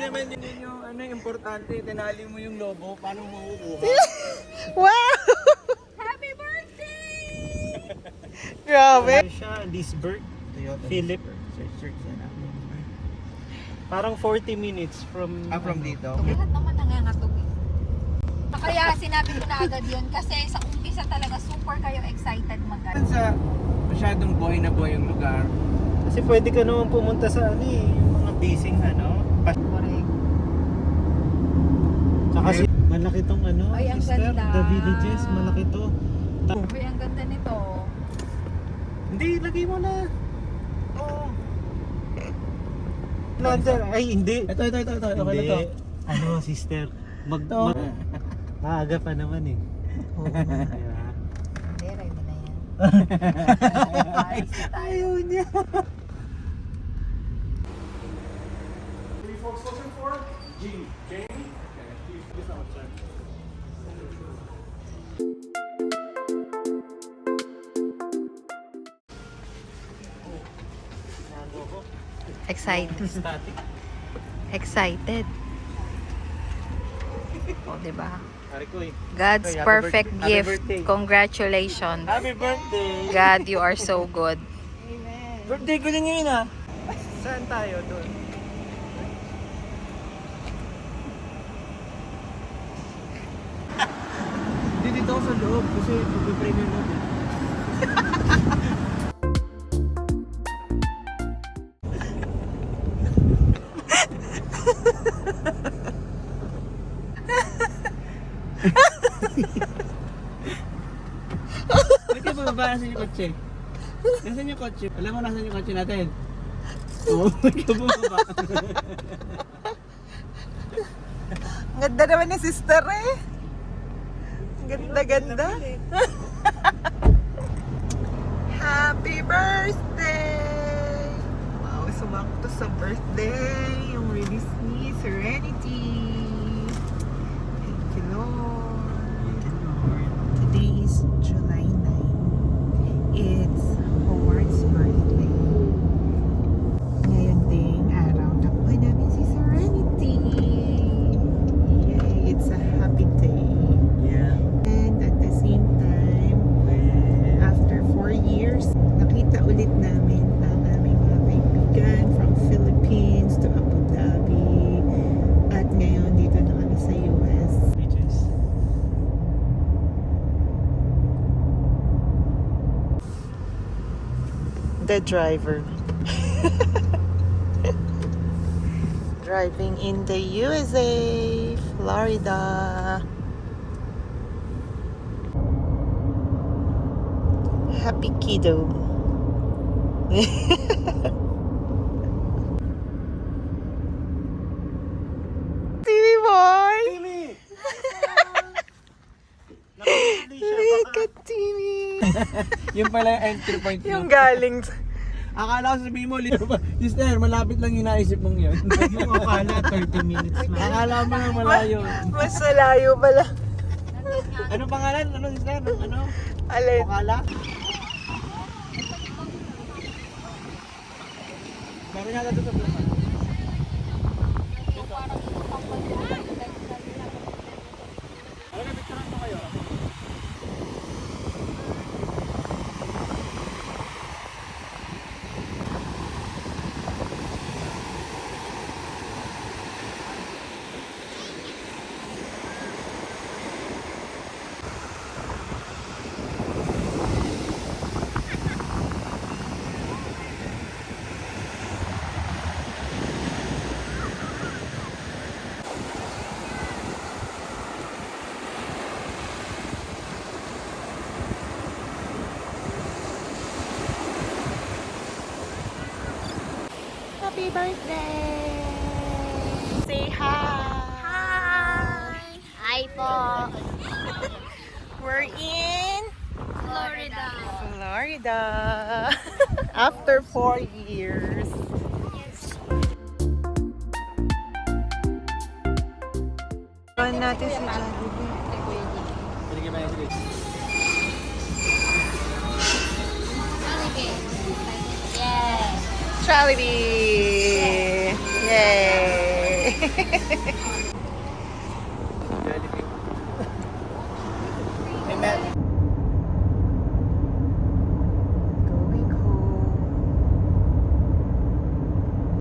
naman din yun yung ano, importante. Tinali mo yung lobo, paano mo makukuha? Wow! Happy birthday! Grabe. Ano siya, Lisbert, Toyota Philip. Search na namin. Parang 40 minutes from... From dito? Lahat naman nangangatog eh. Kaya sinabi ko na agad yun kasi sa umpisa talaga super kayo excited mag-ano. Sa masyadong buhay na buhay yung lugar. Kasi pwede ka naman pumunta sa ano eh, yung mga basing ano. Correct. Tsaka malaki tong ano, Ay, ang sister, ganda. the villages, malaki to. Uy, ang ganda nito. Hindi, lagay mo na. Oo. Lander, ay hindi. Ito. Okay na Hindi. to. Ano, sister, Ito. maaga pa naman eh. Diba? Hindi, ready na yan. Ayaw niya. Excited. Static. Excited. O, diba? Pare ko eh. God's Happy perfect birthday. Happy gift. birthday. Congratulations. Happy birthday! God, you are so good. Birthday ko din ngayon ah. Saan tayo doon? Hindi dito ako sa loob kasi pag-premium natin. Pwede bababa nasan yung kotse? Nasaan yung kotse? Alam mo nasan yung kotse natin? Oo, pwede bumaba. Ganda naman ni sister eh. Ganda. Happy birthday! Wow, sumakto sa birthday. Yung release ni Serenity. Thank you, Lord. Today is July 9. It's Howard's birthday. Ngayon ding araw nakuha namin si Serenity. Yay, it's a happy day. Yeah. And at the same time, after 4 years, nakita ulit namin ang aming mga kaibigan from Philippines to Abu Dhabi. At ngayon, dito na kami sa US. Beaches. The driver. Driving in the USA, Florida. Happy kiddo. TV boy! Look at TV. Yung pala yung entry point Yung mo. galing. Akala ko sabihin mo, sister, malapit lang yung naisip mong yun. Yung akala 30 minutes lang. Akala mo na malayo. Mas malayo pala. Ano pangalan? Ano sister? Ano? Alin? Akala? Meron yata doon sa vlog. Ano na picturean mo kayo? Happy birthday! Say hi! Hi! Hi po! We're in Florida! Florida. After 4 years. Run natin si Jollibee. Sige ba yung Yes! Jollibee! Yay!